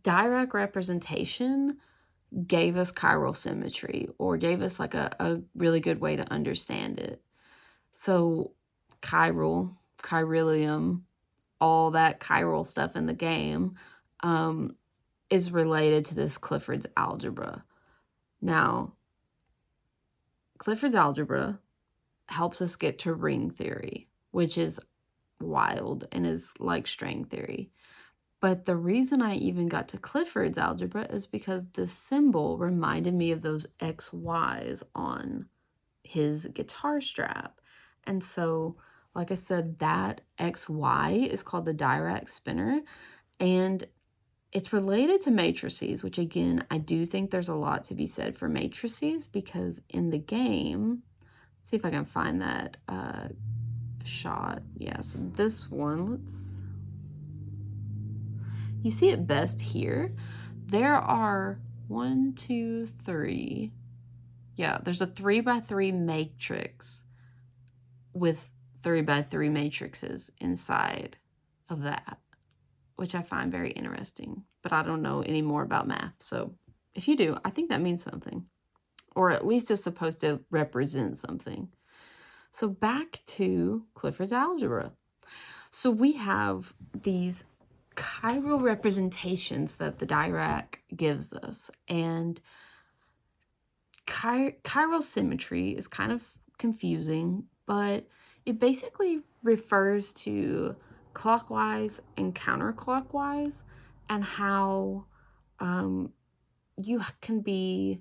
Dirac representation gave us chiral symmetry, or gave us like a really good way to understand it. So chiral, chiralium, all that chiral stuff in the game is related to this Clifford's algebra. Now, Clifford's algebra helps us get to ring theory, which is wild and is like string theory. But the reason I even got to Clifford's algebra is because this symbol reminded me of those XYs on his guitar strap. And so, like I said, that XY is called the Dirac spinner, and it's related to matrices, which again, I do think there's a lot to be said for matrices, because in the game, let's see if I can find that shot. Yeah, so this one, you see it best here. There are 1, 2, 3. Yeah, there's a 3x3 matrix with 3x3 matrices inside of that, which I find very interesting, but I don't know any more about math. So if you do, I think that means something, or at least it's supposed to represent something. So back to Clifford's algebra. So we have these chiral representations that the Dirac gives us, and chiral symmetry is kind of confusing, but it basically refers to clockwise and counterclockwise, and how you can be,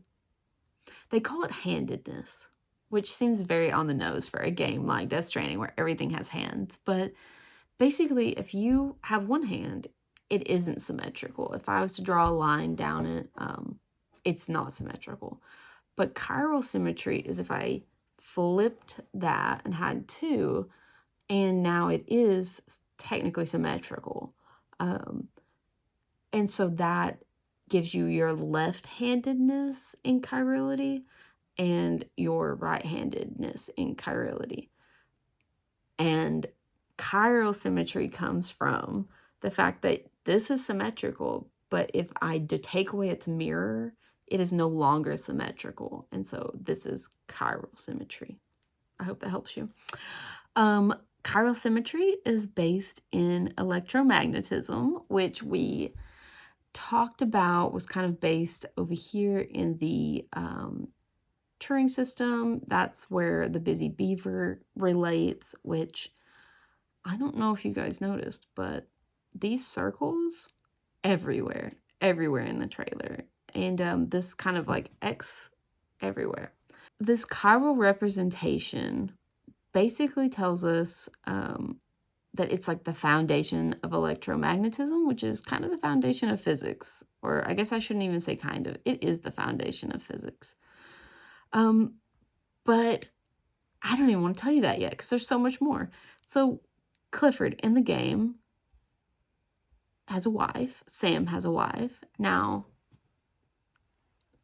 they call it handedness, which seems very on the nose for a game like Death Stranding where everything has hands. But basically, if you have one hand, it isn't symmetrical. If I was to draw a line down it, it's not symmetrical. But chiral symmetry is if I flipped that and had two, and now it is technically symmetrical. And so that gives you your left-handedness in chirality and your right-handedness in chirality. And chiral symmetry comes from the fact that this is symmetrical, but if I take away its mirror, it is no longer symmetrical. And so this is chiral symmetry. I hope that helps you. Chiral symmetry is based in electromagnetism, which we talked about was kind of based over here in the Turing system. That's where the busy beaver relates, which I don't know if you guys noticed, but these circles everywhere in the trailer. And this kind of like X everywhere. This chiral representation basically tells us that it's like the foundation of electromagnetism, which is kind of the foundation of physics. Or I guess I shouldn't even say kind of. It is the foundation of physics. But I don't even want to tell you that yet because there's so much more. So Clifford in the game has a wife. Sam has a wife. Now,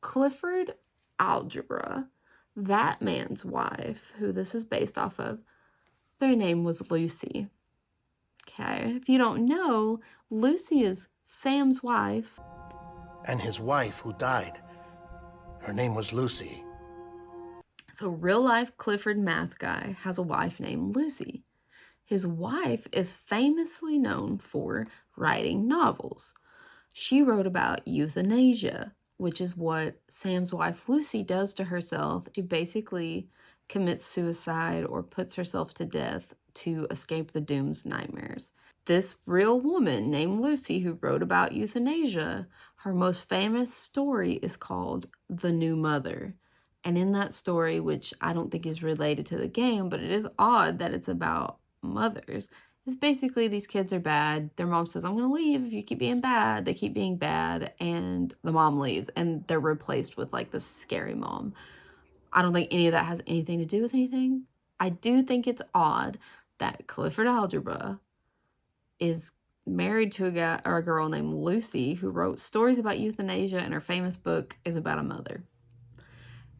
Clifford Algebra, that man's wife, who this is based off of, their name was Lucy. Okay, if you don't know, Lucy is Sam's wife. And his wife who died, her name was Lucy. So real life Clifford math guy has a wife named Lucy. His wife is famously known for writing novels. She wrote about euthanasia, which is what Sam's wife Lucy does to herself. She basically commits suicide or puts herself to death to escape the doom's nightmares. This real woman named Lucy who wrote about euthanasia, her most famous story is called The New Mother. And in that story, which I don't think is related to the game, but it is odd that it's about mothers, is basically these kids are bad. Their mom says, I'm going to leave if you keep being bad. They keep being bad, and the mom leaves, and they're replaced with like this scary mom. I don't think any of that has anything to do with anything. I do think it's odd that Clifford Algebra is married to a guy or a girl named Lucy who wrote stories about euthanasia, and her famous book is about a mother.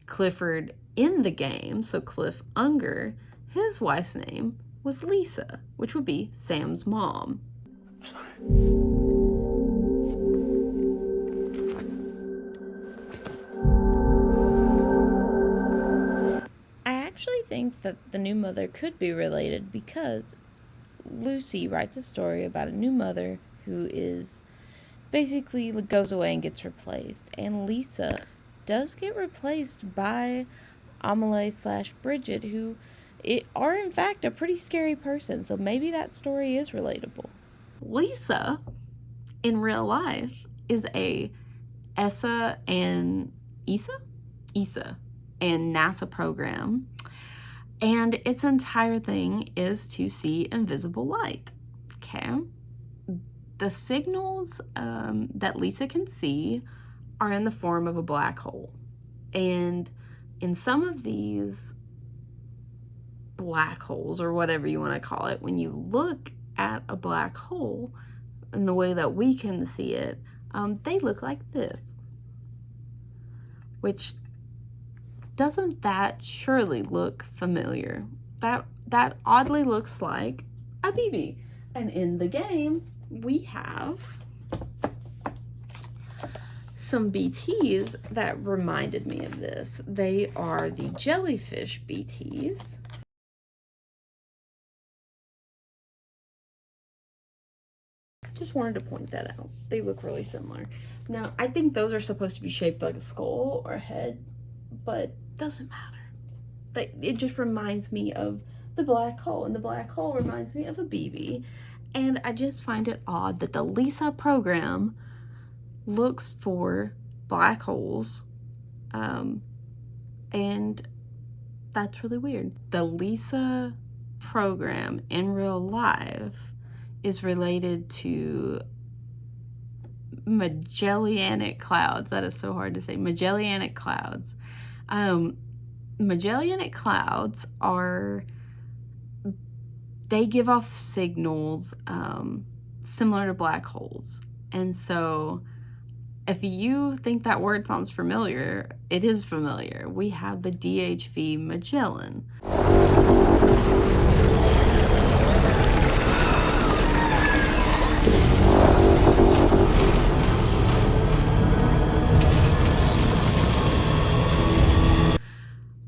Clifford in the game, so Cliff Unger, his wife's name was Lisa, which would be Sam's mom. I actually think that the new mother could be related because Lucy writes a story about a new mother who is basically goes away and gets replaced, and Lisa does get replaced by Amelie/Bridget, who are in fact a pretty scary person, so maybe that story is relatable. Lisa, in real life, is a ESA and ESA and NASA program, and its entire thing is to see invisible light. Okay, the signals that Lisa can see are in the form of a black hole, and in some of these black holes, or whatever you want to call it, when you look at a black hole in the way that we can see it, they look like this. Which, doesn't that surely look familiar? That oddly looks like a BB. And in the game, we have some BTs that reminded me of this. They are the jellyfish BTs. Just wanted to point that out. They look really similar. Now, I think those are supposed to be shaped like a skull or a head, but doesn't matter. It just reminds me of the black hole, and the black hole reminds me of a BB. And I just find it odd that the Lisa program looks for black holes, and that's really weird. The Lisa program in real life is related to Magellanic clouds. That is so hard to say. Magellanic clouds. Magellanic clouds they give off signals similar to black holes. And so if you think that word sounds familiar, it is familiar. We have the DHV Magellan.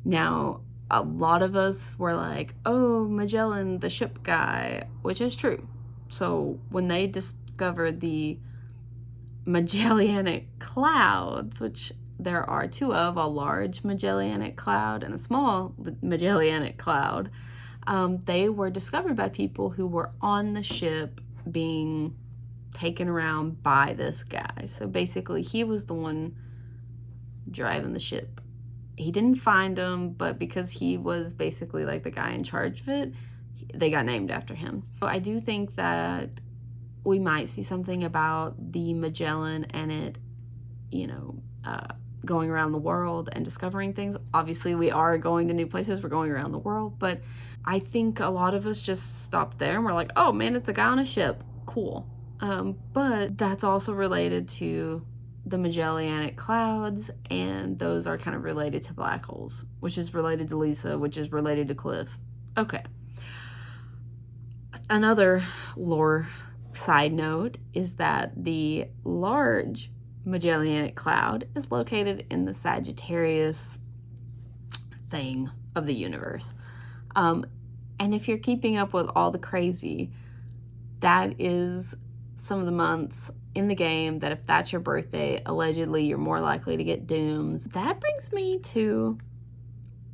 Now, a lot of us were like, oh, Magellan, the ship guy, which is true. So when they discovered the Magellanic Clouds, which there are two of, a large Magellanic Cloud and a small Magellanic Cloud, they were discovered by people who were on the ship being taken around by this guy. So basically, he was the one driving the ship. He didn't find them, but because he was basically like the guy in charge of it, they got named after him. So I do think that we might see something about the Magellan and it, you know, going around the world and discovering things. Obviously, we are going to new places. We're going around the world. But I think a lot of us just stopped there and we're like, oh, man, it's a guy on a ship. Cool. But that's also related to the Magellanic Clouds, and those are kind of related to black holes, which is related to Lisa, which is related to Cliff. Okay. Another lore side note is that the large Magellanic Cloud is located in the Sagittarius thing of the universe. And if you're keeping up with all the crazy, that is some of the months in the game that if that's your birthday, allegedly you're more likely to get dooms. That brings me to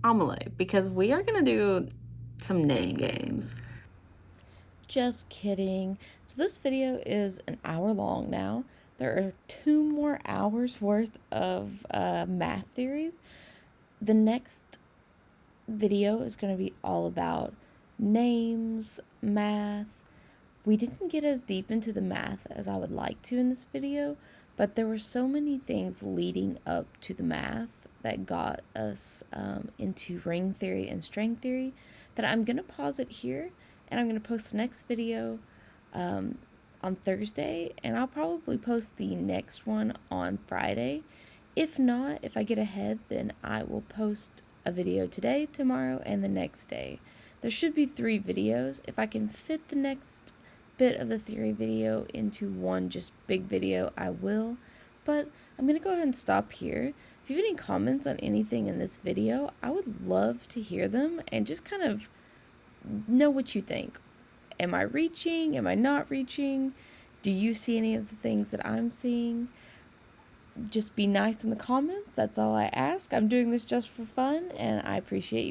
Amelie, because we are going to do some name games. Just kidding. So this video is an hour long now. There are 2 more hours worth of math theories. The next video is going to be all about names, math. We didn't get as deep into the math as I would like to in this video, but there were so many things leading up to the math that got us into ring theory and string theory that I'm going to pause it here, and I'm going to post the next video on Thursday, and I'll probably post the next one on Friday. If not, if I get ahead, then I will post a video today, tomorrow, and the next day. There should be 3 videos. If I can fit the next bit of the theory video into one just big video, I will. But I'm going to go ahead and stop here. If you have any comments on anything in this video, I would love to hear them and just kind of know what you think. Am I reaching? Am I not reaching? Do you see any of the things that I'm seeing? Just be nice in the comments. That's all I ask. I'm doing this just for fun, and I appreciate you.